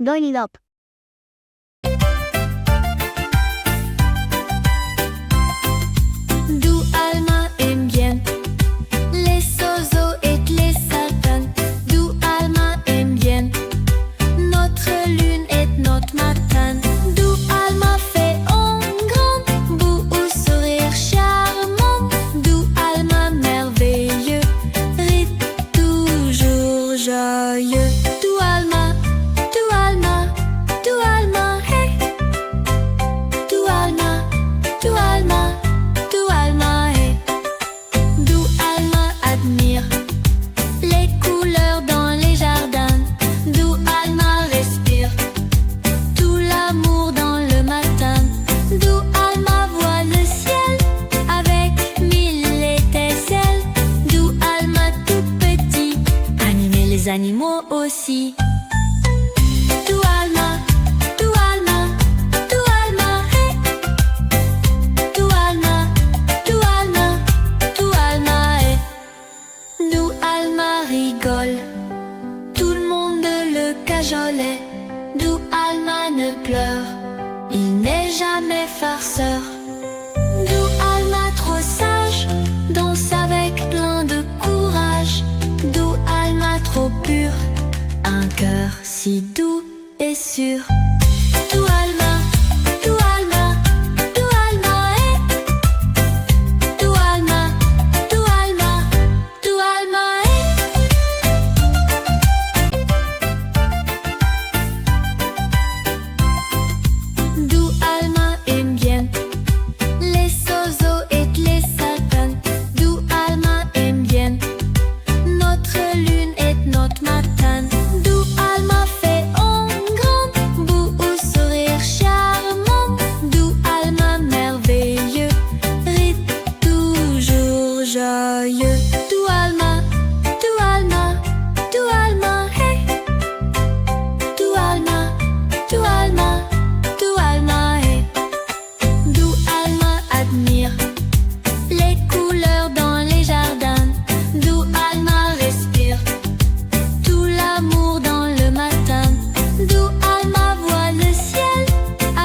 Join it up. D'où Alma aime bien les oiseaux et les sapins. D'où Alma aime bien notre lune et notre matin. D'où Alma fait un grand bout au sourire charmant. D'où Alma merveilleux rit toujours joyeux. D'où Alma, d'où Alma, d'où Alma, hey. D'où Alma, d'où Alma. D'où Alma est, d'où Alma admire les couleurs dans les jardins. D'où Alma respire tout l'amour dans le matin. D'où Alma voit le ciel avec mille étincelles. D'où Alma tout petit animer les animaux aussi. D'où Alma, d'où Alma, d'où Alma, hey. D'où Alma, d'où Alma, d'où Alma est. D'où Alma rigole, tout le monde le cajolait. D'où Alma ne pleure, il n'est jamais farceur. D'où Alma trop sage, danse avec plein de courage. D'où Alma trop pure, un cœur si doux et sûr. D'où Alma, d'où Alma, d'où Alma est. D'où Alma, d'où Alma, d'où Alma est. D'où Alma aime bien les oiseaux et les sapins. D'où Alma aime bien notre lune et notre matin. D'où Alma fait un grand bout au sourire charmant. D'où Alma merveilleux rit toujours joyeux. D'où Alma, d'où Alma, d'où Alma, hey. D'où Alma, d'où Alma, d'où Alma est. D'où Alma admire les couleurs dans les jardins. D'où Alma respire tout l'amour dans le matin. D'où Alma voit le ciel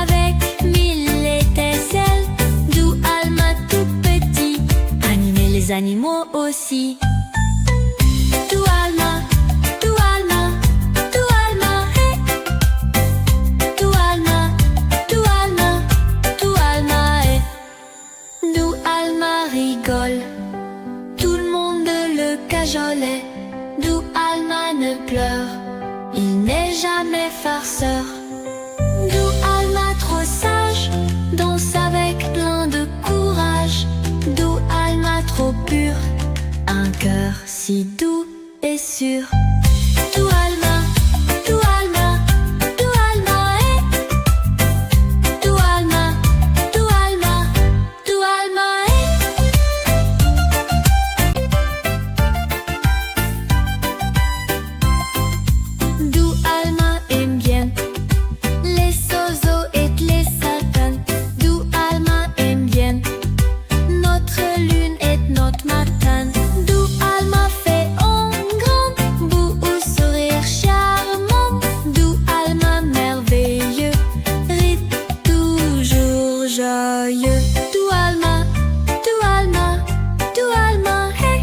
avec mille étincelles. D'où Alma tout petit animer les animaux aussi. D'où Alma, d'où Alma, d'où Alma, hey. D'où Alma, d'où Alma, d'où Alma est. D'où Alma rigole, tout le monde le cajolait. D'où Alma ne pleure, il n'est jamais farceur. D'où Alma trop sage, danse avec plein de courage. D'où Alma trop pure, un cœur si doux et sûr. D'où Alma, d'où Alma, d'où Alma est. D'où Alma, d'où Alma, d'où Alma est. D'où Alma aime bien les oiseaux et les sapins. D'où Alma aime bien notre lune et notre matin. D'où Alma fait un grand bout au sourire charmant. D'où Alma merveilleux rit toujours joyeux. D'où Alma, d'où Alma, d'où Alma, hey.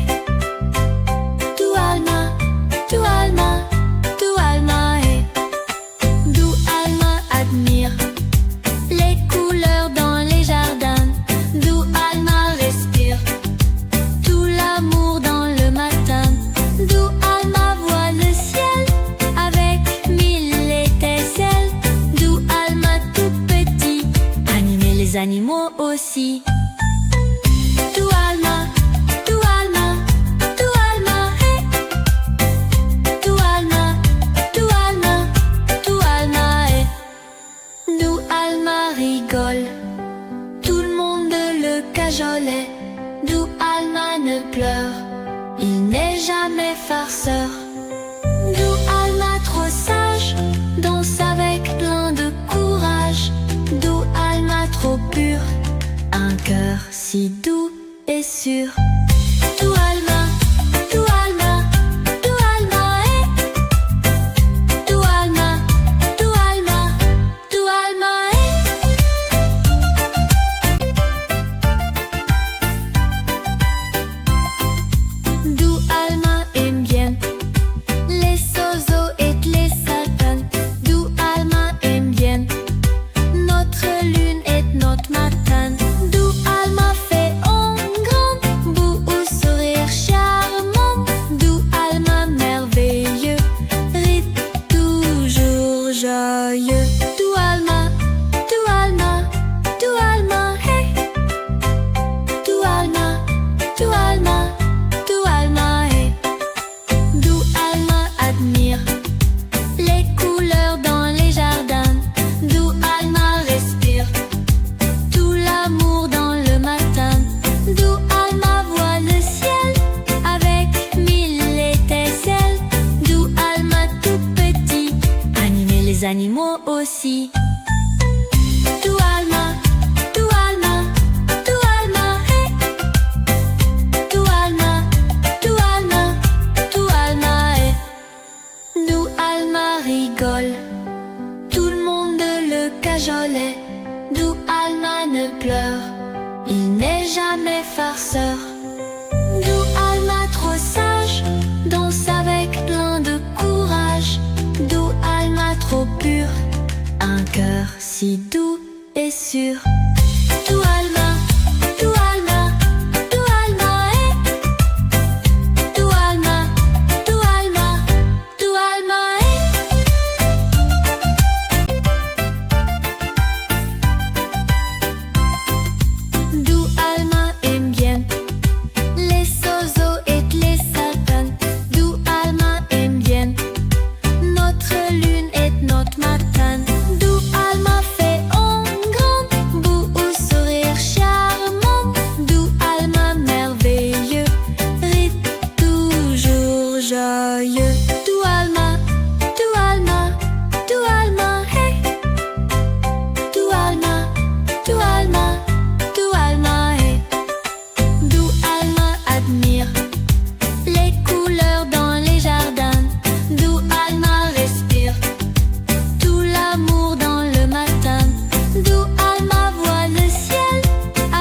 D'où Alma, d'où Alma, d'où Alma est. D'où Alma admire les couleurs dans les jardins. D'où Alma respire tout l'amour dans le matin. D'où Alma voit le ciel avec mille étincelles. D'où Alma tout petit animer les animaux aussi. D'où Alma, d'où Alma, d'où Alma, hey. D'où Alma, d'où Alma, d'où Alma est. D'où Alma rigole, tout le monde le cajolait. D'où Alma ne pleure, il n'est jamais farceur. D'où Alma trop sage, danse avec plein de courage. D'où Alma trop pure, un cœur si doux et sûr. D'où Alma, d'où Alma, d'où Alma est. D'où Alma, d'où D'où Alma aime bien les oiseaux et les sapins. D'où Alma aime bien notre lune et notre matin. D'où Alma fait un grand beau sourire charmant. D'où Alma merveilleux rit toujours joyeux. D'où Alma, d'où Alma, d'où Alma, hey. D'où Alma, d'où Alma, d'où Alma, hey. D'où Alma admire les couleurs dans les jardins. D'où Alma respire tout l'amour dans le matin. D'où Alma voit le ciel avec mille étincelles. D'où Alma tout petit animer les animaux aussi. D'où Alma, d'où Alma, d'où Alma, hey. D'où Alma, d'où Alma, d'où Alma, hey. D'où Alma rigole, tout le monde le cajolait. D'où Alma ne pleure, il n'est jamais farceur. D'où Alma trop sage, danse avec plein de courage. D'où Alma trop pure, un cœur si doux et sûr. D'où Alma, d'où Alma, d'où Alma, hey. D'où Alma, d'où Alma, d'où Alma, hey. D'où Alma aime bien les oiseaux et les sapins. D'où Alma aime bien notre lune et notre matin. D'où Alma fait un grand beau sourire charmant. D'où Alma merveilleux rit toujours joyeux. D'où Alma, d'où Alma, d'où Alma, hey. D'où Alma, d'où Alma, d'où Alma, hey. D'où Alma admire les couleurs dans les jardins. D'où Alma respire tout l'amour dans le matin. D'où Alma voit le ciel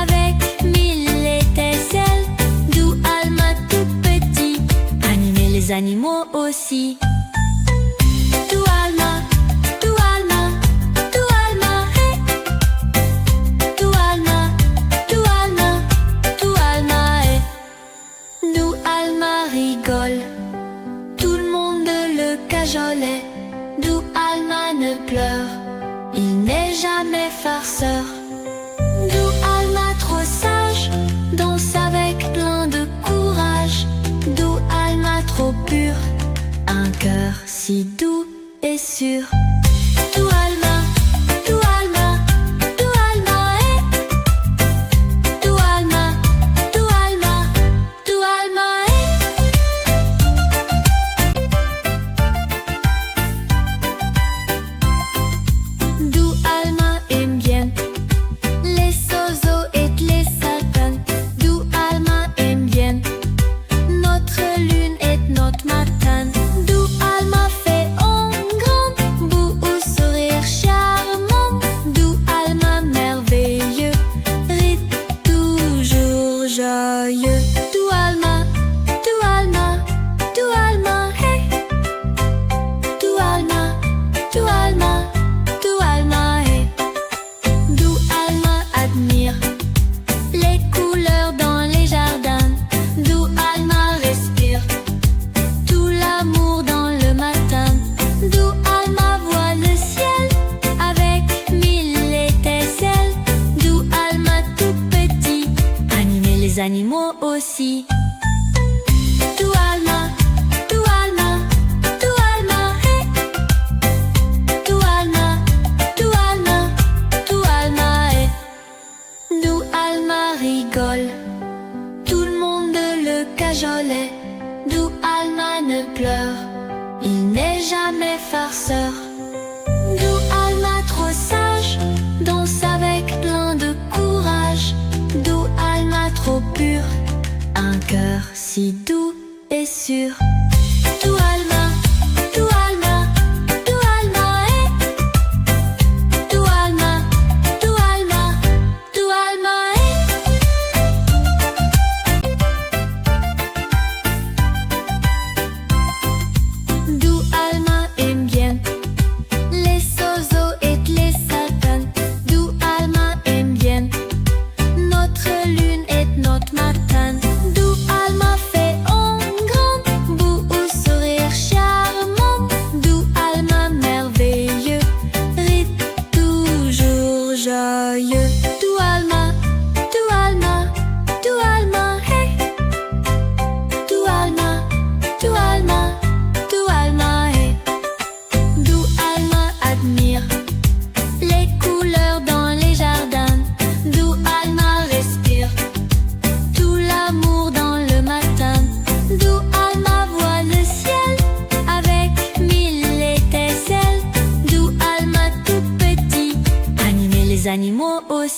avec mille étincelles. D'où Alma tout petit animer les animaux aussi. D'où Alma, d'où Alma, d'où Alma, hey. D'où Alma, d'où Alma, d'où Alma, hey. D'où Alma rigole, tout le monde le cajolait. D'où Alma ne pleure, il n'est jamais farceur. D'où Alma trop sage, danse avec plein de courage. D'où Alma trop pure, un cœur si doux et sûr. D'où Alma, d'où Alma, d'où Alma, hey. D'où Alma, d'où Alma, d'où Alma, hey. D'où Alma aime bien les oiseaux et les sapins. D'où Alma aime bien notre lune et notre matin. D'où Alma fait un grand beau sourire charmant. D'où Alma merveilleux rit toujours joyeux. D'où Alma, d'où Alma, d'où Alma, hey. D'où Alma, d'où Alma, d'où Alma, hey. D'où Alma admire les couleurs dans les jardins. D'où Alma respire tout l'amour dans le matin. D'où Alma voit le ciel avec mille étincelles. D'où Alma tout petit animer les animaux aussi. D'où Alma, d'où Alma, d'où Alma, hey. D'où Alma, d'où Alma, d'où Alma, hey. D'où Alma rigole, tout le monde le cajolait. D'où Alma ne pleure, il n'est jamais farceur. D'où Alma trop sage, danse avec plein de courage. D'où Alma trop pure, un cœur si doux et sûr. D'où Alma, d'où Alma, d'où Alma, hey. D'où Alma, d'où Alma, d'où Alma, hey.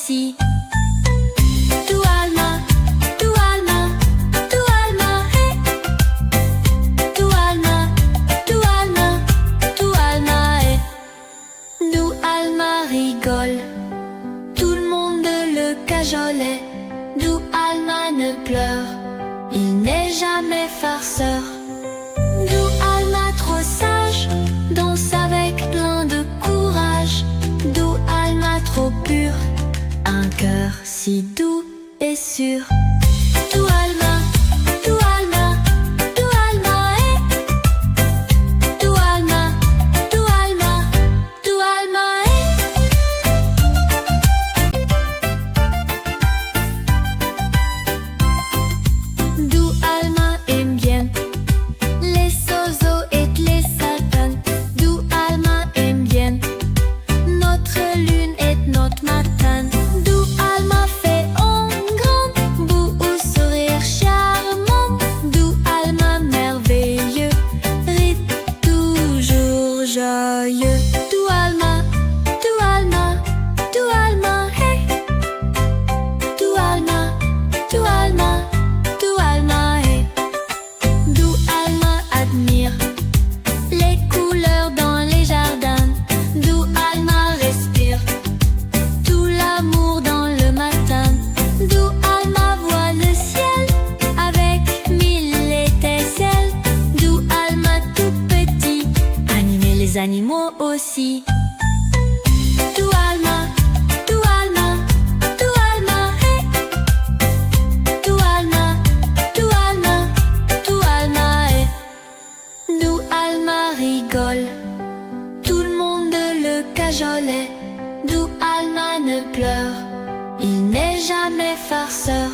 aussi. Du Alma, du Alma, du Alma, hey. Du Alma, du Alma, du Alma, hey. Du Alma rigole, tout le monde le cajolait. Du Alma ne pleure, il n'est jamais farceur. Du Alma trop sage, danse avec plein de courage. Du Alma trop pur, un cœur si doux et sûr. Du Alma, du Alma, du Alma, hey. Du Alma, du Alma, du Alma, hey. Du Alma aime bien les oiseaux et les sapins. Du Alma aime bien notre lune et notre matin. Du Alma fait un grand bout au sourire charmant. Du Alma merveilleux, rit toujours joyeux. Du Alma, du Alma, du Alma, hey. Du Alma, du Alma, du Alma, hey. Du Alma admire les couleurs dans les jardins. Du Alma respire tout l'amour dans le matin. Du Alma voit le ciel avec mille étincelles. Du Alma tout petit, animer les animaux aussi. Du Alma, du Alma, du Alma, hey. Du Alma, du Alma, du Alma, hey. Du Alma rigole, tout le monde le cajolait. Du Alma ne pleure, il n'est jamais farceur.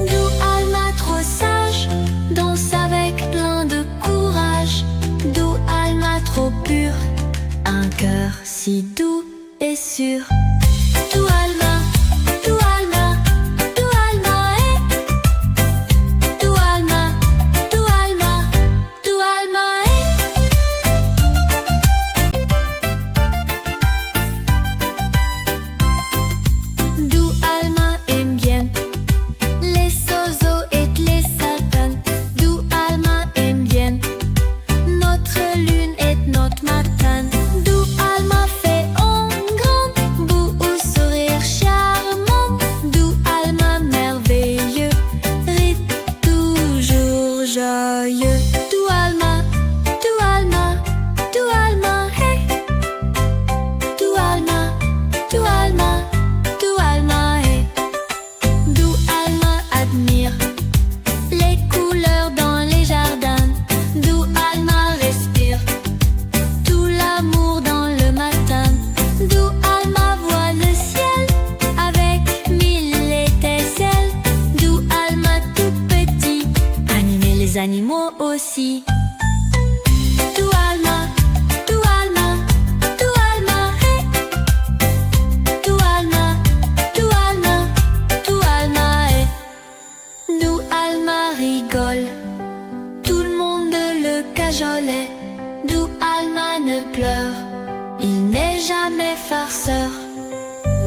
Du Alma trop sage, danse avec plein de courage. Du Alma trop pur, un cœur si doux et sûr. Du Alma, du Alma, du Alma, hey. Du Alma, du Alma, du Alma, hey. Du Alma aime bien les oiseaux et les sapins. Du Alma aime bien notre lune et notre matin. Du Alma fait un grand bout au sourire charmant. Du Alma merveilleux, rit toujours joyeux. Du Alma, du Alma, du Alma, hey. Du Alma, du Alma, du Alma, hey. Du Alma admire les couleurs dans les jardins. Du Alma respire tout l'amour dans le matin. Du Alma voit le ciel avec mille étincelles. Du Alma tout petit, animer les animaux aussi. Du Alma, du Alma, du Alma, hey. Du Alma, du Alma, du Alma, hey. Du Alma rigole, tout le monde le cajolait. Du Alma ne pleure, il n'est jamais farceur.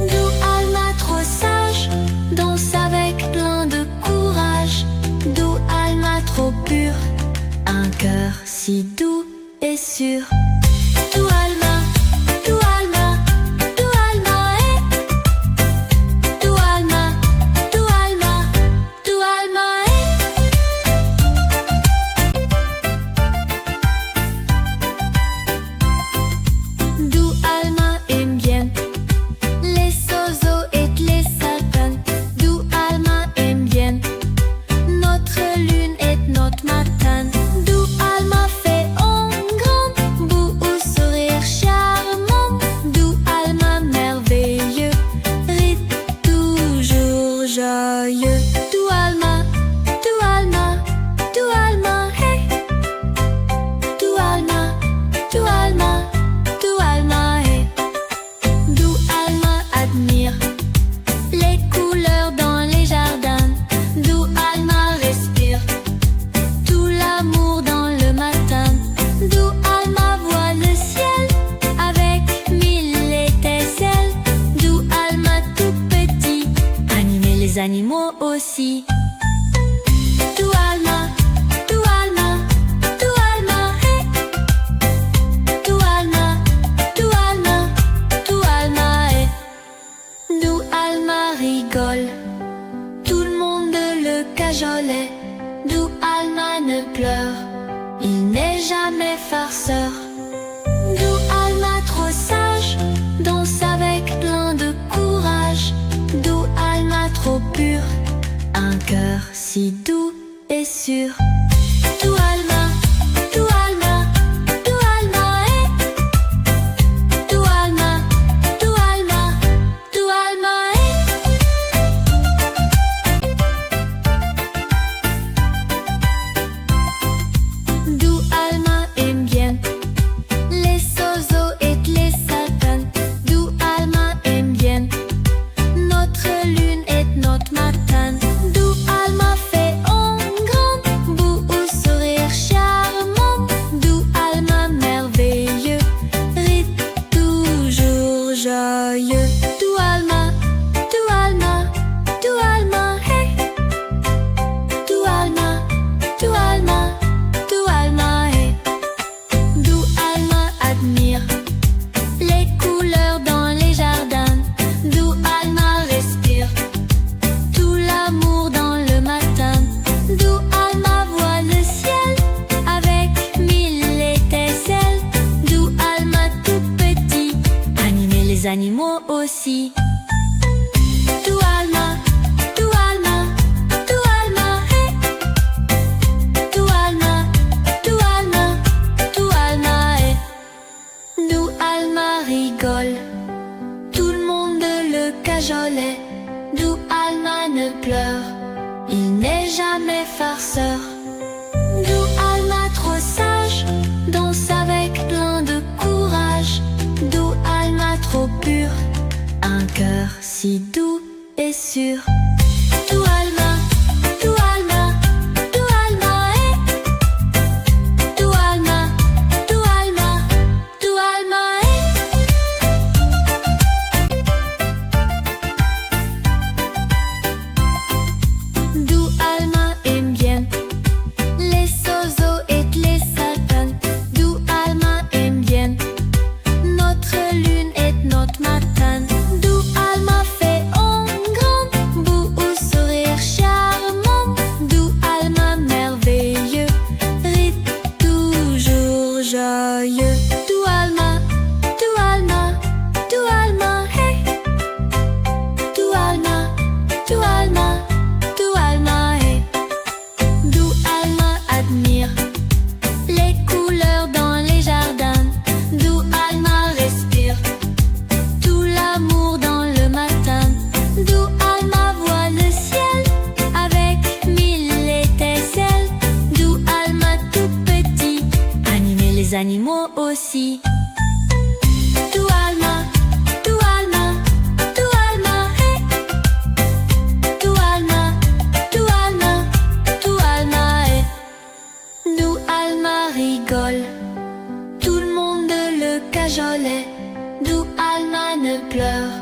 Du Alma trop sage, danse avec plein de courage. Du Alma trop pur, un cœur si doux et sûr. Du Alma, du Alma, du Alma, hey. Du Alma, du Alma, du Alma, hey. Du Alma aime bien les oiseaux et les sapins. Du Alma aime bien notre lune et notre matin. Du Alma fait un grand bout animaux aussi. Tu alma, tu alma, tu alma, hey. Tu alma, tu alma, tu alma, hey. D'où Alma rigole, tout le monde le cajolait. D'où Alma ne pleure, il n'est jamais farceur. D'où Alma trop sage, danse avec plein de courage. D'où Alma trop pure, un cœur si doux et sûr. D'où Alma, d'où Alma, d'où Alma, hey. D'où Alma, d'où Alma, d'où Alma, hey. D'où Alma aime bien les oiseaux et les sapins. D'où Alma aime bien notre lune et notre matin. D'où Alma fait un grand bout au sourire charmant. D'où Alma merveilleux rit toujours joyeux. D'où Alma, d'où Alma, d'où Alma, hey. D'où Alma, d'où Alma, d'où Alma, hey. D'où Alma admire les couleurs dans les jardins. D'où Alma respire tout l'amour dans le matin. D'où Alma voit le ciel avec mille étincelles. D'où Alma tout petit animer les animaux aussi. D'où Alma, d'où Alma, d'où Alma, hey. D'où Alma, d'où Alma, d'où Alma, hey. D'où Alma rigole, tout le monde le cajolait. D'où Alma ne pleure, il n'est jamais farceur. D'où Alma trop sage, danse avec plein de courage. D'où Alma trop pure, un cœur si doux et sûr. D'où Alma, d'où Alma, d'où Alma, hey. D'où Alma, d'où Alma, d'où Alma, hey. D'où Alma aime bien les oiseaux et les sapins. D'où Alma aime bien notre lune et notre matin. D'où Alma fait un grand bout au sourire charmant. D'où Alma merveilleux rit toujours joyeux. D'où Alma, d'où Alma, d'où Alma, hey. D'où Alma, d'où Alma, d'où Alma, hey. D'où Alma admire les couleurs dans les jardins. D'où Alma respire tout l'amour dans le matin. D'où Alma voit le ciel avec mille étincelles. D'où Alma tout petit animer les animaux aussi. D'où Alma, d'où Alma, d'où Alma, hey. D'où Alma, d'où Alma, d'où Alma, hey. D'où Alma rigole, tout le monde le cajolait. D'où Alma ne pleure,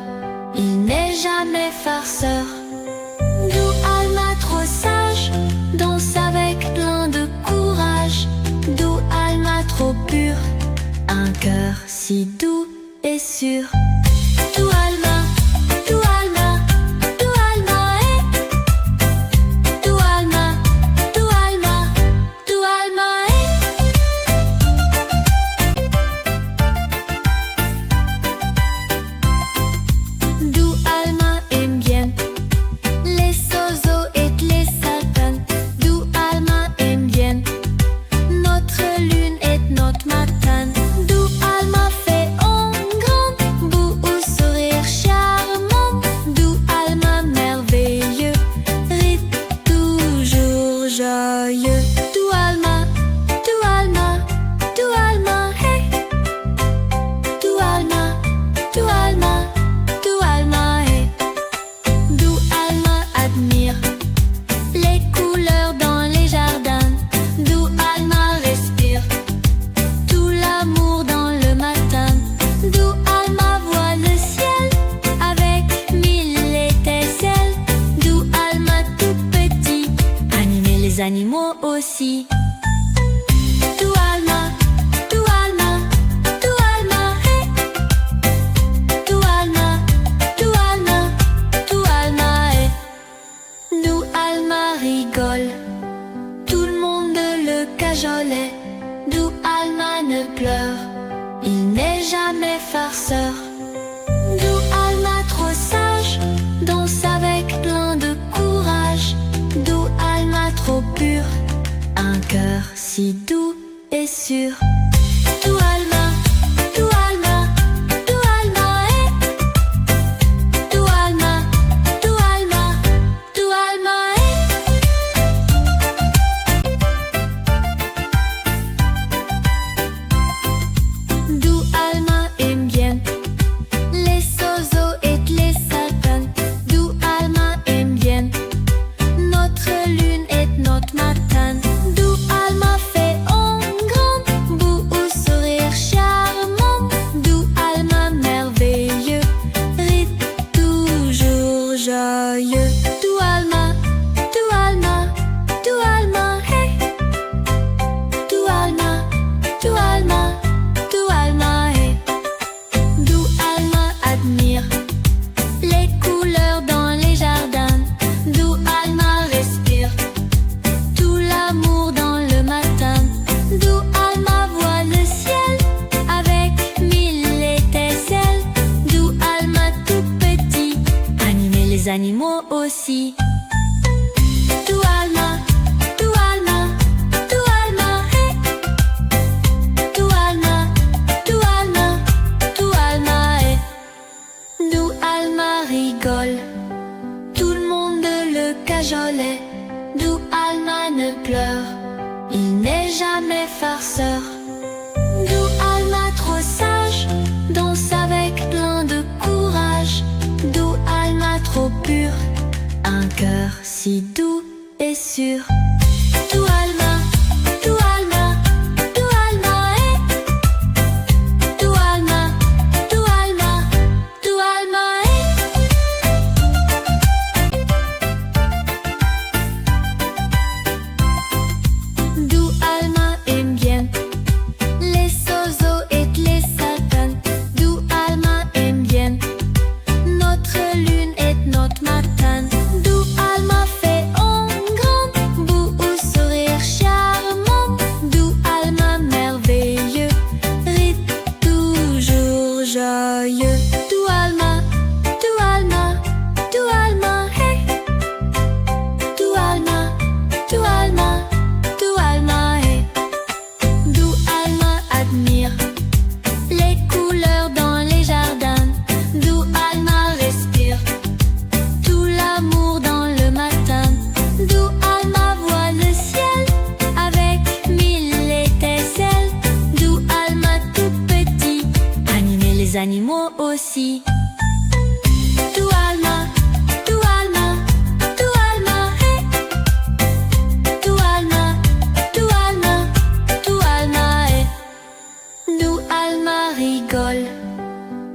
il n'est jamais farceur. D'où Alma trop sage, danse avec plein de courage. D'où Alma trop pure, un cœur si doux et sûr. D'où Alma, d'où Alma, d'où Alma, hey. D'où Alma, d'où Alma, d'où Alma, hey. D'où Alma aime bien les oiseaux et les sapins. D'où Alma aime bien notre lune et notre matin. D'où Alma fait un grand bout au sourire cajolet, d'où Alma ne pleure. Il n'est jamais farceur. D'où Alma trop sage, danse avec plein de courage. D'où Alma trop pure, un cœur si doux et sûr. D'où Alma, d'où Alma, d'où Alma est. D'où Alma, d'où Alma, d'où Alma est. D'où Alma aime bien les oiseaux et les sapins. D'où Alma aime bien notre lune et notre matin. D'où Alma fait un grand bout au sourire charmant. D'où Alma merveilleux rit toujours joyeux. D'où Alma, d'où Alma, d'où Alma, hey. D'où Alma, d'où Alma, d'où Alma, hey. D'où Alma admire les couleurs dans les jardins. D'où Alma respire tout l'amour dans le matin. D'où Alma voit le ciel avec mille étincelles. D'où Alma tout petit animer les animaux aussi. D'où Alma, d'où Alma, d'où Alma, hey. D'où Alma, d'où Alma, d'où Alma, hey. D'où Alma rigole, tout le monde le cajolet. D'où Alma ne pleure, il n'est jamais farceur. D'où Alma trop sage, danse avec plein de courage. D'où Alma trop pure, un cœur si doux et sûr. D'où Alma, d'où Alma, d'où Alma est. D'où Alma, d'où Alma, d'où Alma est. D'où Alma aime bien les oiseaux et les sapins. D'où Alma aime bien notre lune et notre matin. D'où Alma fait un grand bout au sourire charmant. D'où Alma merveilleux rit toujours joyeux. D'où Alma, d'où Alma, d'où Alma, hey. D'où Alma, d'où Alma, d'où Alma, hey. D'où Alma admire les couleurs dans les jardins. D'où Alma respire tout l'amour dans le matin. D'où Alma voit le ciel avec mille étincelles. D'où Alma tout petit animer les animaux aussi. D'où Alma, d'où Alma, d'où Alma, hey. D'où Alma, d'où Alma, d'où Alma, hey. D'où Alma rigole,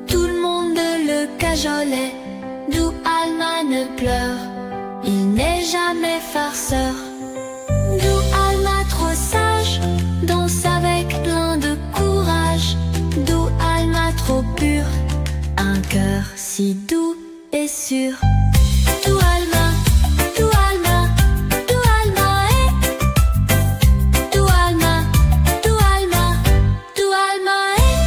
tout le monde le cajolet. D'où Alma ne pleure, il n'est jamais farceur. D'où Alma trop sage, danse avec plein de courage. D'où Alma trop pure, un cœur si doux et sûr. D'où Alma, d'où Alma, d'où Alma est. D'où Alma, d'où Alma, d'où Alma est.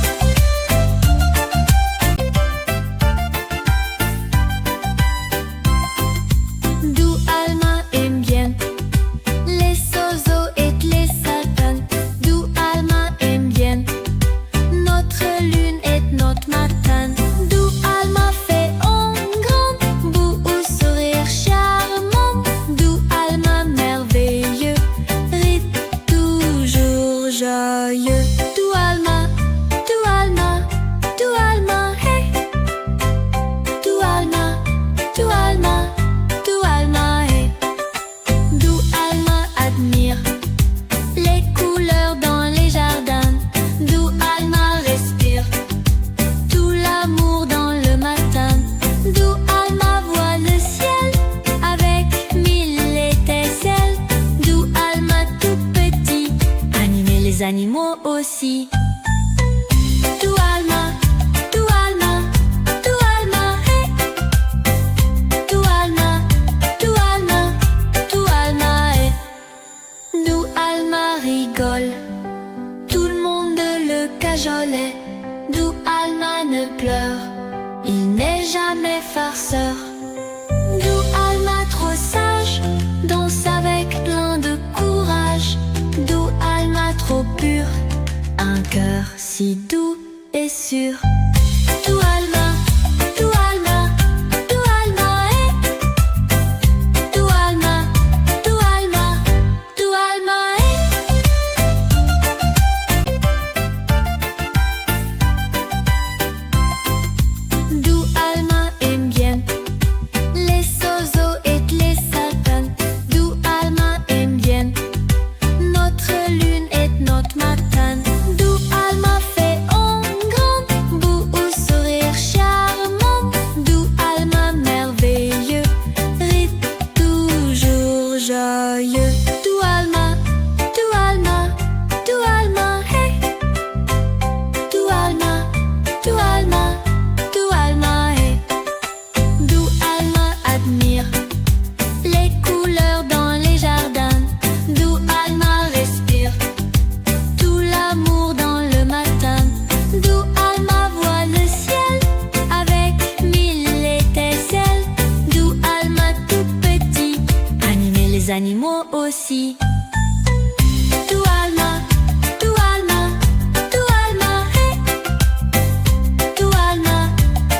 D'où Alma aime bien les oiseaux et les sapins. D'où Alma aime bien notre lune et notre matin. D'où Alma fait un grand bout au sourire charmant. D'où Alma merveilleux rit toujours joyeux. D'où Alma, d'où Alma, d'où Alma, hey. D'où Alma, d'où Alma, d'où Alma, hey. D'où Alma admire les couleurs dans les jardins. D'où Alma respire tout l'amour dans le matin. D'où Alma voit le ciel avec mille étincelles. D'où Alma tout petit animer les animaux aussi. D'où Alma, d'où Alma, d'où Alma, hey. D'où Alma, d'où Alma, d'où Alma, hey. D'où Alma rigole. rigole, tout le monde le cajolait. D'où Alma ne pleure, il n'est jamais farceur. D'où Alma trop sage, danse avec plein de courage. D'où Alma trop pure, un cœur si doux et sûr. D'où Alma, d'où Alma, d'où Alma est. D'où Alma, d'où Alma, d'où Alma est. D'où Alma aime bien les oiseaux et les sapins. D'où Alma aime bien notre lune et notre matin. D'où Alma fait un grand beau sourire charmant. D'où Alma merveilleux rit toujours joyeux. D'où Alma, d'où Alma, d'où Alma, hey. D'où Alma, d'où Alma, d'où Alma, hey. D'où Alma admire les couleurs dans les jardins. D'où Alma respire tout l'amour dans le matin. D'où Alma voit le ciel avec mille étincelles. D'où Alma tout petit animer les animaux aussi. D'où Alma, d'où Alma, d'où Alma, hey. D'où Alma,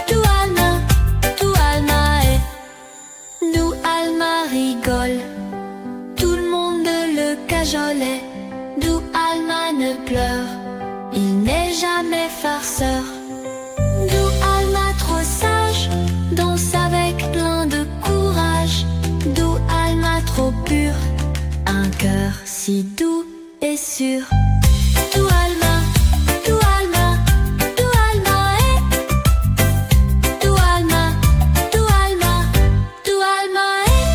d'où Alma, d'où Alma, hey. D'où Alma rigole, tout le monde le cajolait. D'où Alma ne pleure, il n'est jamais farceur. D'où Alma trop sage, danse avec plein de courage. D'où Alma trop pure, un cœur si doux et sûr. D'où Alma, d'où Alma, d'où Alma est. D'où Alma, d'où Alma, d'où Alma est.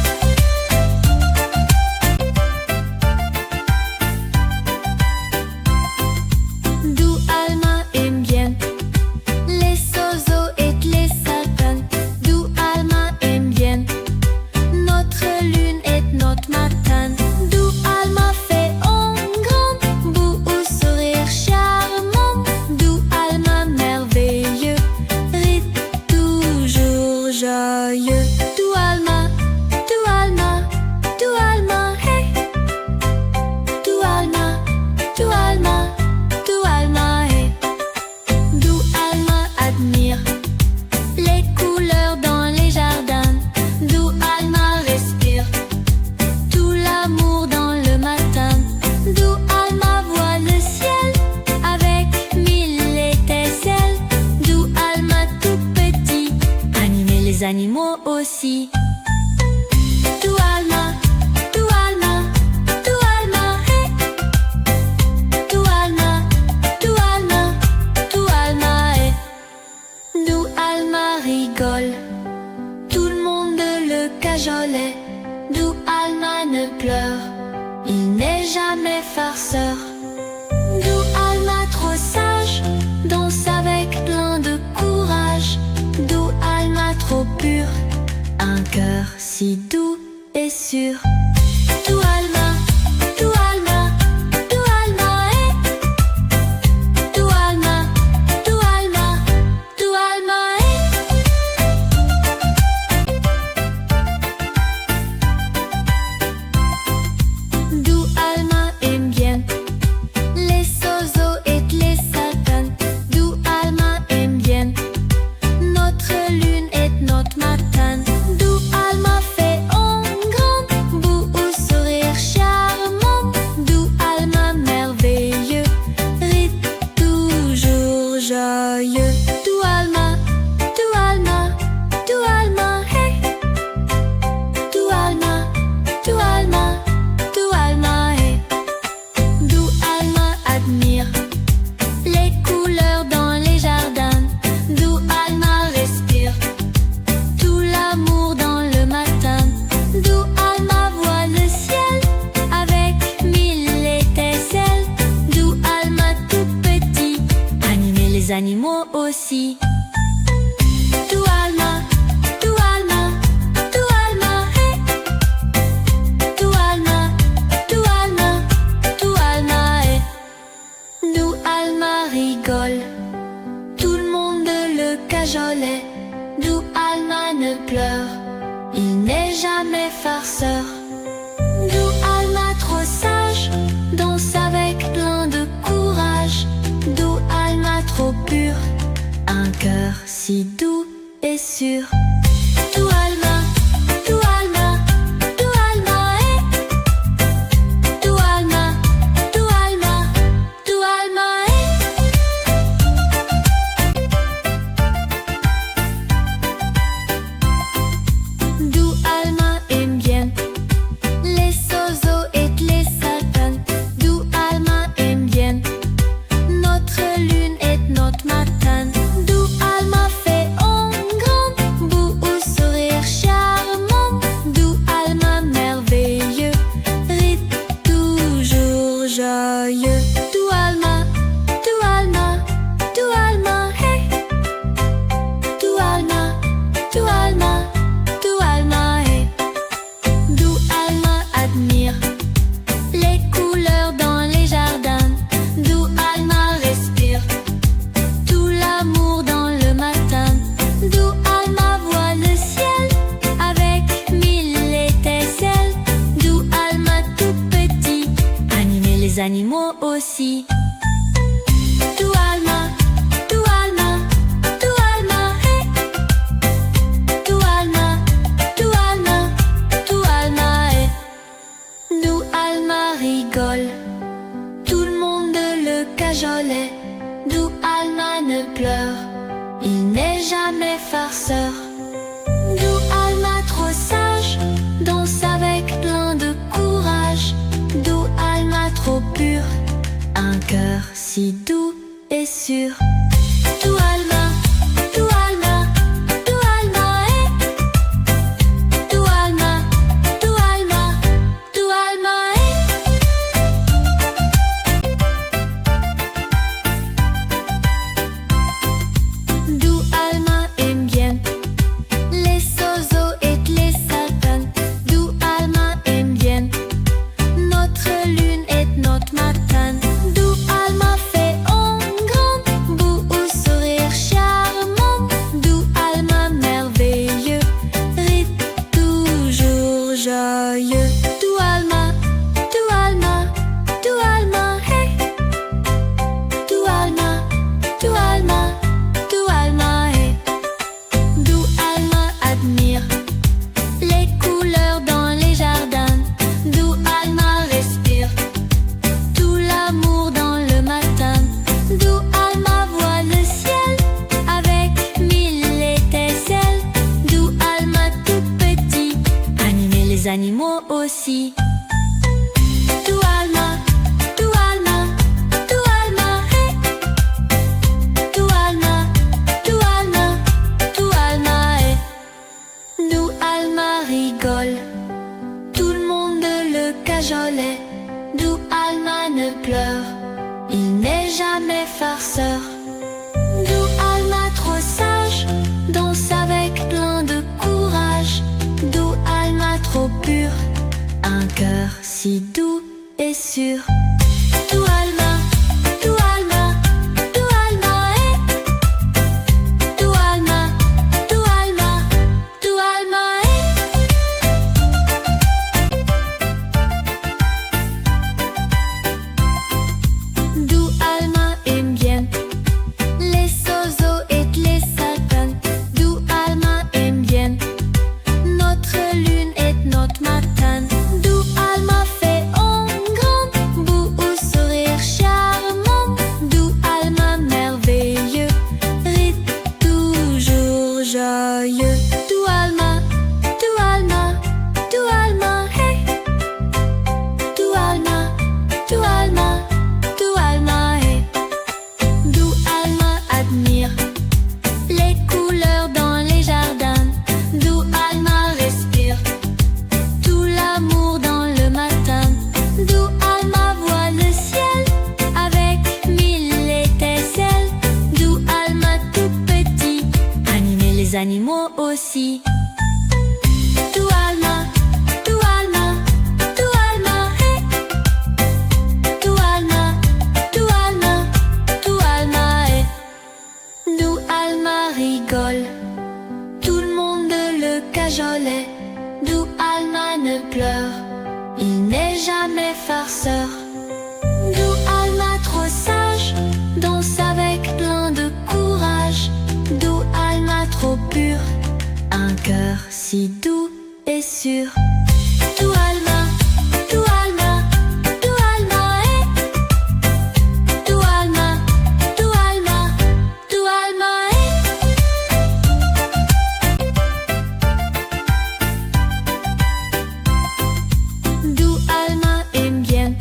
D'où Alma aime bien les oiseaux et les sapins. D'où Alma aime bien notre lune et notre matin. D'où Alma fait un grand beau sourire charmant. D'où Alma merveilleux rit toujours joyeux. D'où Alma, d'où Alma, d'où Alma, hey. D'où Alma, d'où Alma, d'où Alma, hey. D'où Alma admire les couleurs dans les jardins. D'où Alma respire tout l'amour dans le matin. D'où Alma voit le ciel avec mille étincelles. D'où Alma tout petit animer les animaux aussi. D'où Alma, d'où Alma, d'où Alma, hey. D'où Alma, d'où Alma, d'où Alma, hey. D'où Alma rigole, tout le monde le cajolait. D'où Alma ne pleure, il n'est jamais farceur. D'où Alma trop sage, danse avec plein de courage. D'où Alma trop pure, un cœur si doux et sûr. D'où Alma, d'où Alma, d'où Alma est. D'où Alma, d'où Alma, d'où Alma est. D'où Alma aime bien les oiseaux et les sapins. D'où Alma aime bien notre lune et notre matin. D'où Alma fait un grand beau sourire charmant. D'où Alma merveilleux rit toujours joyeux. D'où Alma, d'où Alma, d'où Alma, hey. D'où Alma, d'où Alma, d'où Alma, hey. D'où Alma admire les couleurs dans les jardins. D'où Alma respire tout l'amour dans le matin. D'où Alma voit le ciel avec mille étincelles. D'où Alma tout petit animer les animaux aussi. D'où Alma, d'où Alma, d'où Alma, hey. D'où Alma, d'où Alma, d'où Alma, cajolet, d'où Alma ne pleure. Il n'est jamais farceur. D'où Alma trop sage, danse avec plein de courage. D'où Alma trop pure, un cœur si doux et sûr. D'où Alma, d'où Alma, d'où Alma est. D'où Alma, d'où Alma, d'où Alma est. D'où Alma aime bien les oiseaux et les sapins. D'où Alma aime bien notre lune et notre matin. D'où Alma fait un grand bout au sourire charmant. D'où Alma merveilleux rit toujours joyeux. D'où Alma, d'où Alma, d'où Alma, hey. D'où Alma, d'où Alma, d'où Alma, hey. D'où Alma admire les couleurs dans les jardins. D'où Alma respire tout l'amour dans le matin. D'où Alma voit le ciel avec mille étincelles. D'où Alma tout petit animer les animaux aussi. D'où Alma, d'où Alma, d'où Alma, hey. D'où Alma, d'où Alma, d'où Alma, hey. D'où Alma rigole, tout le monde le cajolet. D'où Alma ne pleure, il n'est jamais farceur. D'où Alma trop sage, danse avec plein de courage. D'où Alma trop pure, un cœur si doux et sûr. D'où Alma, d'où Alma, d'où Alma est. D'où Alma, d'où Alma, d'où Alma est. D'où Alma aime bien les oiseaux et les sapins. D'où Alma aime bien notre lune et notre matin. D'où Alma fait un grand bout au sourire charmant. D'où Alma merveilleux rit toujours joyeux. D'où Alma, d'où Alma, d'où Alma, hey. D'où Alma, d'où Alma, d'où Alma, hey. D'où Alma admire les couleurs dans les jardins. D'où Alma respire tout l'amour dans le matin. D'où Alma voit le ciel avec mille étincelles. D'où Alma tout petit animer les animaux aussi. D'où Alma, d'où Alma, d'où Alma, hey. D'où Alma, d'où Alma, d'où Alma, hey. D'où Alma rigole, tout le monde le cajolet. D'où Alma ne pleure, il n'est jamais farceur. D'où Alma trop sage, danse avec plein de courage. D'où Alma trop pure, un cœur si doux et sûr. D'où Alma, d'où Alma, d'où Alma est. D'où Alma, d'où Alma, d'où Alma est. D'où Alma aime bien les oiseaux et les sapins. D'où Alma aime bien notre lune et notre matin. D'où Alma fait un grand bout au sourire charmant. D'où Alma merveilleux rit toujours joyeux. D'où Alma, d'où Alma, d'où Alma, hey. D'où Alma, d'où Alma, d'où Alma, hey. D'où Alma admire les couleurs dans les jardins. D'où Alma respire tout l'amour dans le matin. D'où Alma voit le ciel avec mille étincelles. D'où Alma tout petit animer les animaux aussi. D'où Alma, d'où Alma, d'où Alma, hey. D'où Alma, d'où Alma, d'où Alma, hey. D'où Alma rigole, si doux et sûr. Du Alma, du Alma, du Alma, du Alma, du Alma, du Alma, Du Alma aime bien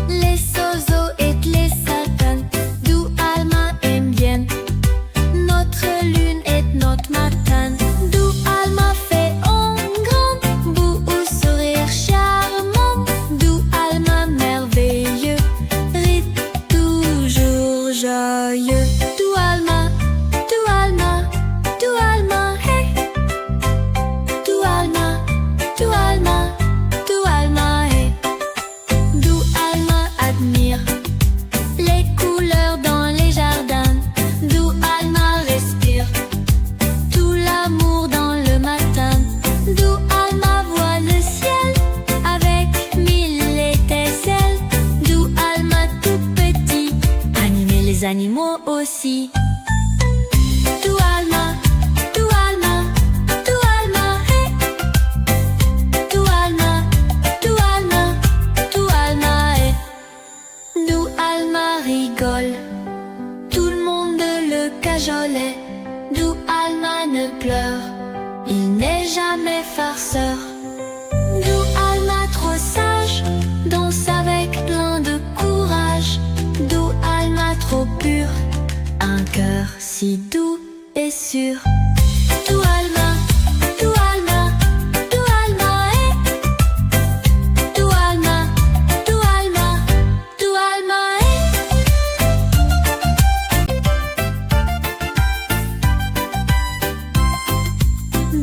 les oiseaux et les sapins. Du Alma aime bien notre lune et notre matin. Du Alma fait un grand bout au sourire charmant. Du Alma merveilleux, rit toujours joyeux. Du Alma, du Alma, du Alma, hey. Du Alma, du Alma, du Alma, hey. Du Alma admire les couleurs dans les jardins. Du Alma respire tout l'amour dans le matin. Du Alma voit le ciel avec mille étincelles. Du Alma tout petit, animer les animaux aussi. Du Alma, du Alma, du Alma, hey. Du Alma, du Alma, du Alma, hey. Du Alma rigole, tout le monde le cajolait. Du Alma ne pleure, il n'est jamais farceur. Du Alma trop sage, danse avec plein de courage. Du Alma trop pur, un cœur si doux et sûr. Du Alma, du Alma, du Alma, hey. Du Alma, du Alma, du Alma, hey.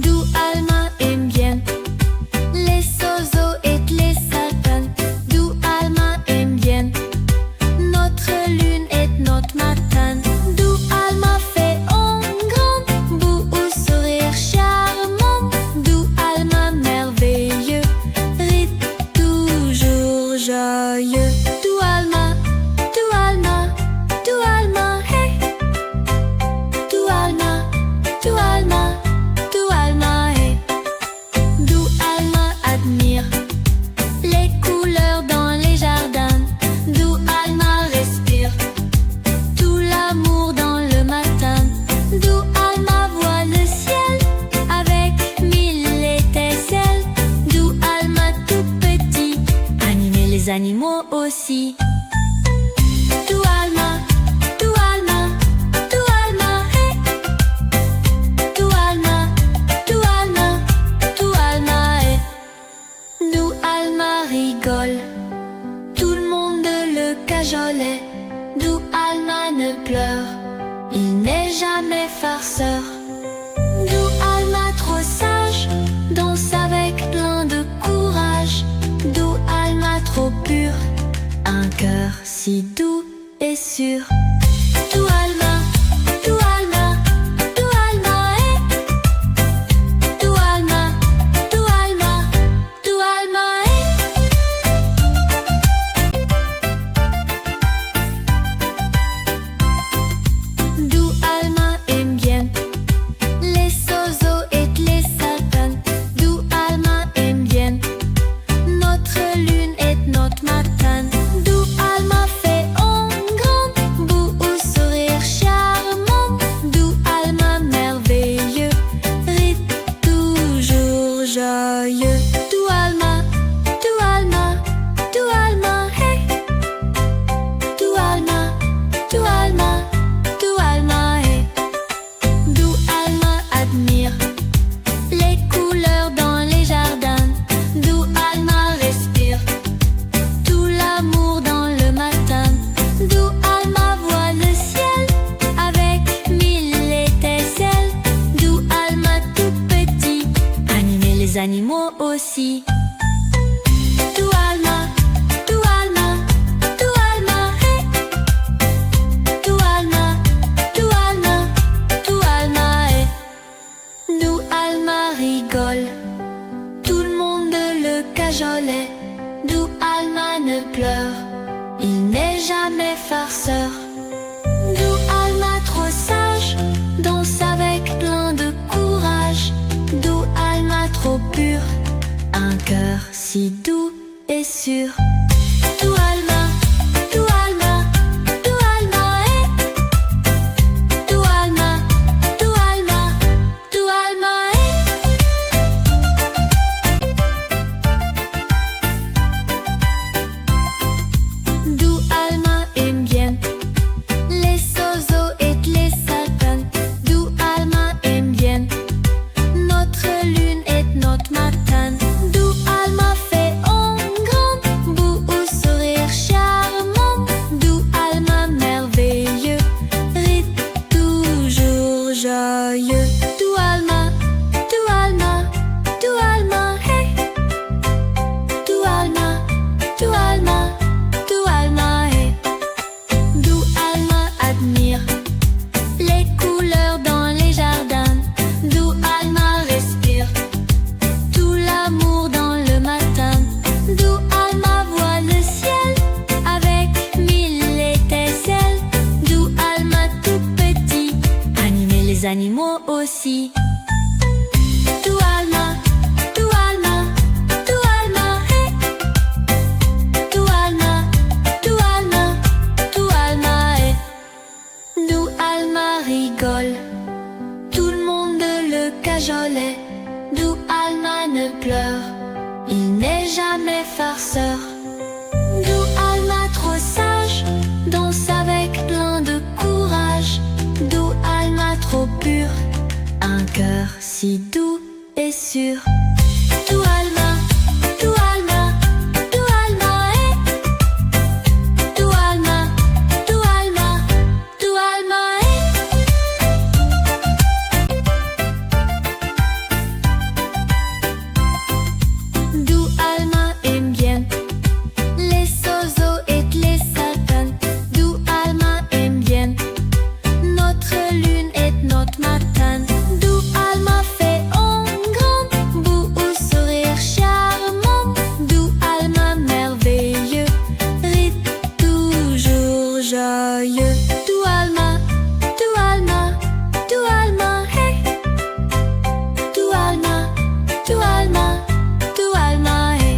Du Alma aime bien les oiseaux et les sapins. Du Alma aime bien notre lune et notre matin. Du Alma fait un grand bout au sourire charmant. Du Alma merveilleux, rit toujours joyeux. Du Alma, du Alma, du Alma, hey. Du Alma, du Alma, du Alma, hey. Du Alma admire les couleurs dans les jardins. Du Alma respire tout l'amour dans le matin. Du Alma voit le ciel avec mille étincelles. Du Alma tout petit, animer les animaux aussi. Du Alma, du Alma, du Alma, hey. Du Alma, du Alma, du Alma, hey. Du Alma rigole, tout le monde le cajolait. Du Alma ne pleure, il n'est jamais farceur. Du Alma trop sage, danse avec plein de courage. Du Alma trop pur, un cœur si doux et sûr. Du Alma, du Alma, du Alma, hey. Du Alma, du Alma, du Alma, hey. Du Alma aime bien les oiseaux et les sapins. Du Alma aime bien notre lune et notre matin. Du Alma fait un grand bout au sourire charmant. Du Alma merveilleux, rit toujours joyeux. Du Alma, du Alma, du Alma, hey. Du Alma, du Alma, du Alma, hey. Du Alma admire les couleurs dans les jardins. Du Alma respire tout l'amour dans le matin. Du Alma voit le ciel avec mille étincelles. Du Alma tout petit, animer les animaux aussi. Du Alma, du Alma, du Alma, hey. Du Alma, du Alma, du Alma, hey. Du Alma rigole, tout le monde le cajolait. Du Alma ne pleure, il n'est jamais farceur. Du Alma trop sage, danse avec plein de courage. Du Alma si doux et sûr. Tu alma, tu alma, tu alma, tu alma, tu alma, tu alma, Du alma aime bien les oiseaux et les sapins. Du alma aime bien notre lune et notre matin. Du alma fait un grand bout au sourire charmant. Du alma merveilleux, rit toujours joyeux. Du alma, du alma, du alma, hey. Du alma, du alma, du alma, hey. Du alma admire les couleurs dans les jardins. Du alma respire tout l'amour dans le matin. Du alma voit le ciel avec mille étincelles. Du alma tout petit animer les animaux aussi. Du alma, du alma, du alma, hey. Du alma, du alma, du alma, hey. Du alma rigole, tout le monde le cajolait. Du alma ne pleure, il n'est jamais farceur. Du alma trop sage, danse avec plein de courage. Du alma trop pur, un cœur si doux et sûr. Du alma, du alma, du alma, hey. Du alma, du alma, du alma, hey. Du alma aime bien les oiseaux et les sapins. Du alma aime bien notre lune et notre matin. Du alma fait un grand bout au sourire charmant. Du alma merveilleux, rit toujours joyeux. Du alma, du alma, du alma, hey. Du alma, du alma, du alma, hey.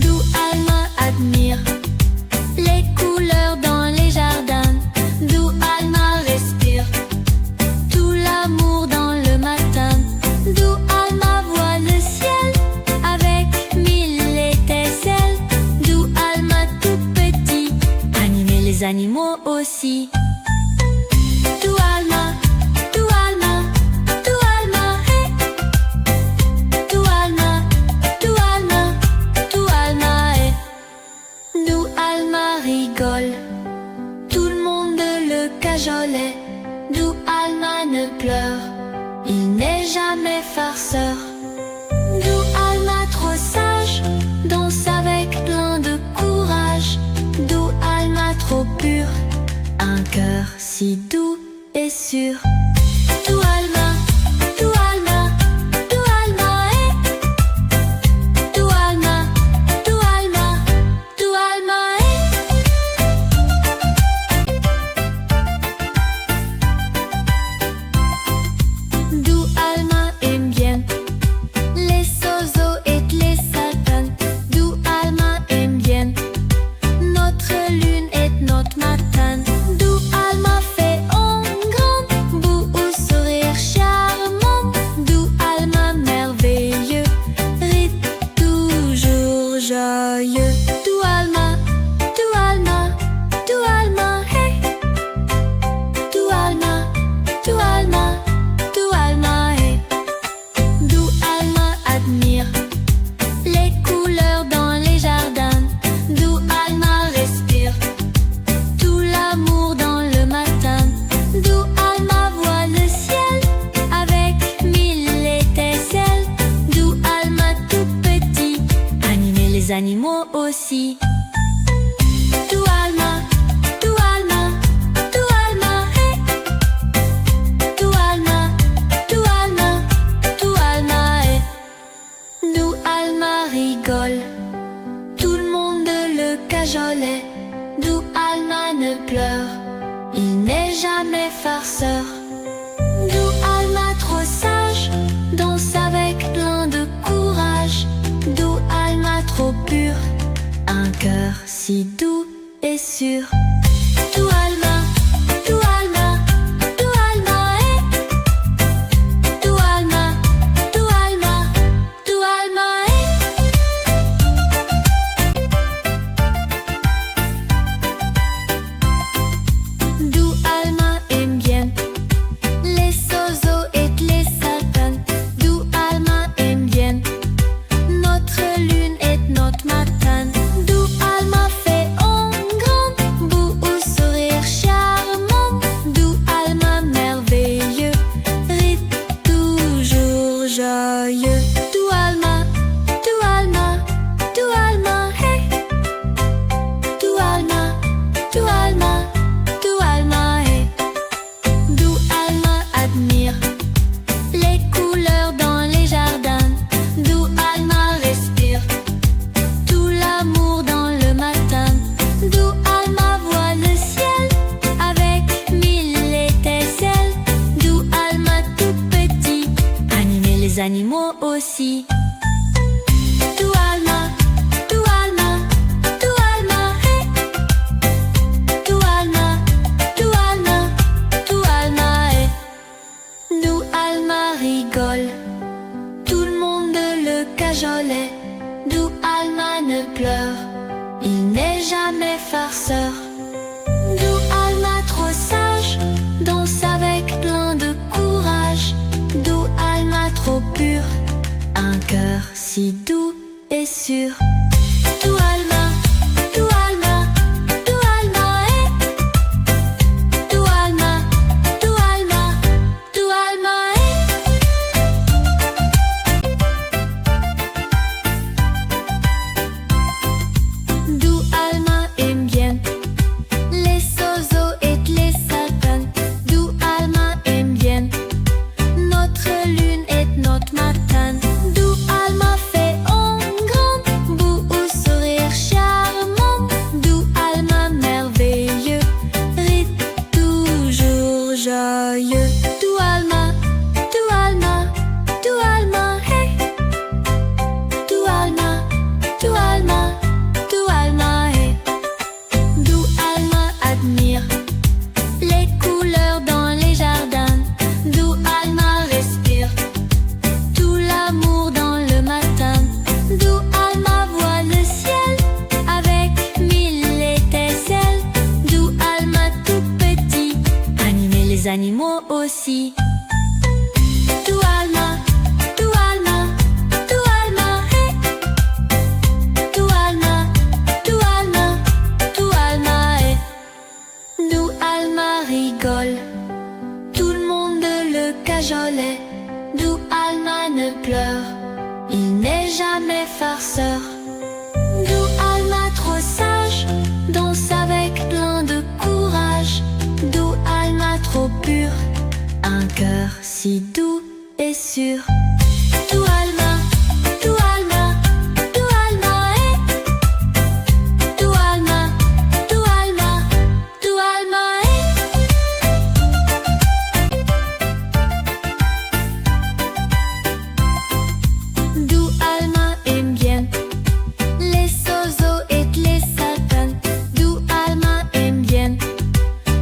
Du alma admire les couleurs dans les jardins. Du alma respire tout l'amour dans le matin. Du alma voit le ciel avec mille étincelles. Du alma tout petit animer les animaux aussi. Du alma, du alma, du alma, hey. Du alma, du alma, du alma, hey. Du alma rigole, tout le monde le cajolait. Du alma ne pleure, il n'est jamais farceur. Du alma trop sage, danse avec plein de courage. Du alma trop pur, un cœur si doux et sûr. Du alma, du alma, du alma, hey. Du alma, du alma, du alma, hey. Du alma aime bien les oiseaux et les sapins. Du alma aime bien notre lune et notre matin. Du alma fait un grand bout au sourire charmant. Du alma merveilleux, rit toujours joyeux. Du alma, du alma, du alma, hey. Du alma, du alma, du alma, hey. Du alma admire les couleurs dans les jardins. Du alma respire tout l'amour dans le matin. Du alma voit le ciel avec mille étincelles. Du alma tout petit animer les animaux aussi. Du alma, du alma, du alma, hey. Du alma, du alma, du alma, hey. Du alma rigole, tout le monde le cajolait. Du alma ne pleure, il n'est jamais farceur. Du alma trop sage, danse avec plein de courage. Du alma cœur si doux et sûr. Tu Alma, tu Alma, tu Alma, tu Alma, tu Alma, tu Alma, D'où Alma aime bien les oiseaux et les sapins. D'où Alma aime bien notre lune et notre matin. D'où Alma fait un grand bout au sourire charmant. D'où Alma merveilleux rit toujours joyeux. D'où Alma, d'où Alma, d'où Alma, hey. D'où Alma, d'où Alma, d'où Alma, hey. D'où Alma admire les couleurs dans les jardins. D'où Alma respire tout l'amour dans le matin. D'où Alma voit le ciel avec mille étincelles. D'où Alma tout petit animer les animaux aussi. D'où Alma, d'où Alma, d'où Alma, hey. D'où Alma, d'où Alma, d'où Alma, hey. D'où Alma rigole, tout le monde le cajolait. D'où Alma ne pleure, il n'est jamais farceur. D'où Alma trop sage, danse avec plein de courage. D'où Alma trop pure, un cœur si doux et sûr. D'où Alma, d'où Alma, d'où Alma, hey. D'où Alma, d'où Alma, d'où Alma, hey. D'où Alma aime bien les oiseaux et les sapins. D'où Alma aime bien notre lune et notre matin. D'où Alma fait un grand bout au sourire charmant. D'où Alma merveilleux rit toujours joyeux. D'où Alma, d'où Alma, d'où Alma, hey. D'où Alma, d'où Alma, d'où Alma, hey. D'où Alma admire les couleurs dans les jardins. D'où Alma respire tout l'amour dans le matin. D'où Alma voit le ciel avec mille étincelles. D'où Alma tout petit animer les animaux aussi. D'où Alma, d'où Alma, d'où Alma, hey. D'où Alma, d'où Alma, d'où Alma, hey. D'où Alma rigole, tout le monde le cajolait. D'où Alma ne pleure, il n'est jamais farceur. D'où Alma trop sage, danse avec plein de courage. D'où Alma trop pure, un cœur si doux et sûr. D'où Alma, d'où Alma, d'où Alma, hey. D'où Alma, d'où Alma, d'où Alma, hey. D'où Alma aime bien les oiseaux et les sapins. D'où Alma aime bien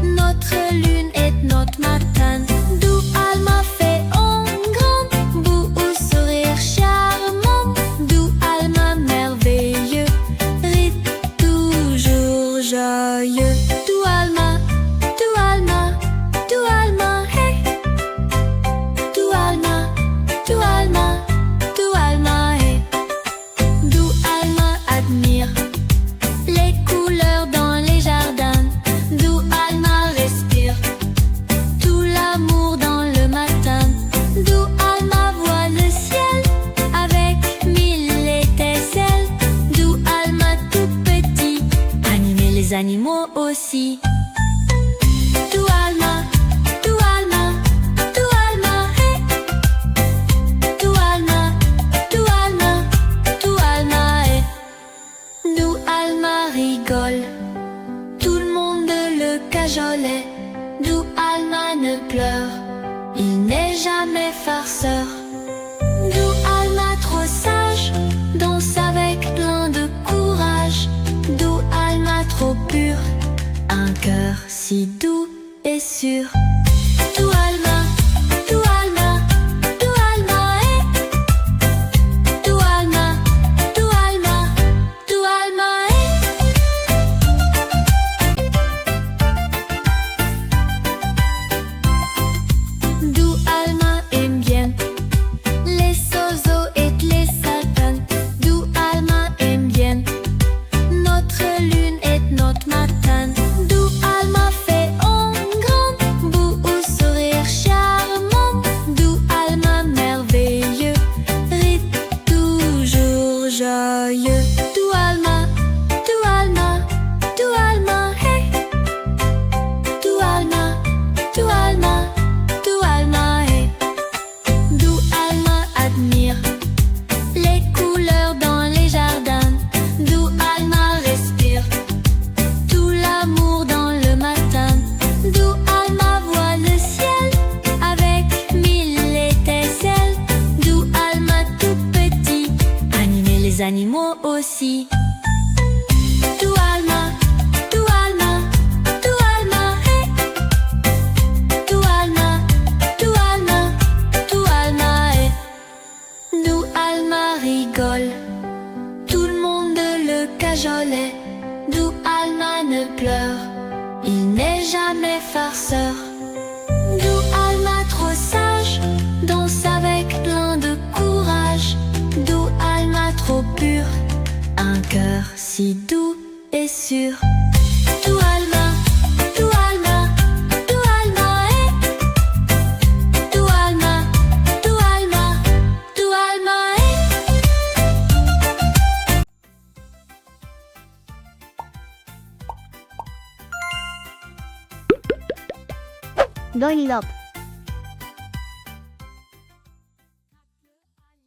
notre lune et notre matin. D'où Alma fait un grand bout au sourire charmant. D'où Alma merveilleux rit toujours joyeux. D'où Alma, d'où Alma, d'où Alma, hey. D'où Alma, d'où Alma, d'où Alma, hey. D'où Alma admire les couleurs dans les jardins. D'où Alma respire tout l'amour dans le matin. D'où Alma voit le ciel avec mille étincelles. D'où Alma tout petit animer les animaux aussi. D'où Alma, d'où Alma, d'où Alma, hey. D'où Alma, d'où Alma, d'où Alma, hey. D'où Alma rigole, tout le monde le cajolait. D'où Alma ne pleure, il n'est jamais farceur. D'où Alma trop sage, danse avec plein de courage. cœur si doux et sûr. Tu alma, tu alma, tu alma, tu alma, tu alma, tu alma, Du alma aime bien les oiseaux et les sapins. Du alma aime bien notre lune et notre matin. Du alma fait un grand bout au sourire charmant. Du alma merveilleux, rit toujours joyeux. Du alma, du alma, du alma, hey. Du alma, du alma, du alma, hey. Du alma admire les couleurs dans les jardins. Du alma respire tout l'amour dans le matin. Du alma voit le ciel avec mille étincelles. Du alma tout petit animer les animaux aussi. Du alma, du alma, du alma, hey. Du alma, du alma, du alma, hey. Du alma rigole, tout le monde le cajolait. Du alma ne pleure, il n'est jamais farceur. Du alma trop sage, danse avec plein de courage. Du alma trop pur, un cœur si doux et sûr. Du alma, du alma, du alma, hey. Du alma, du alma, du alma, hey. Doylop.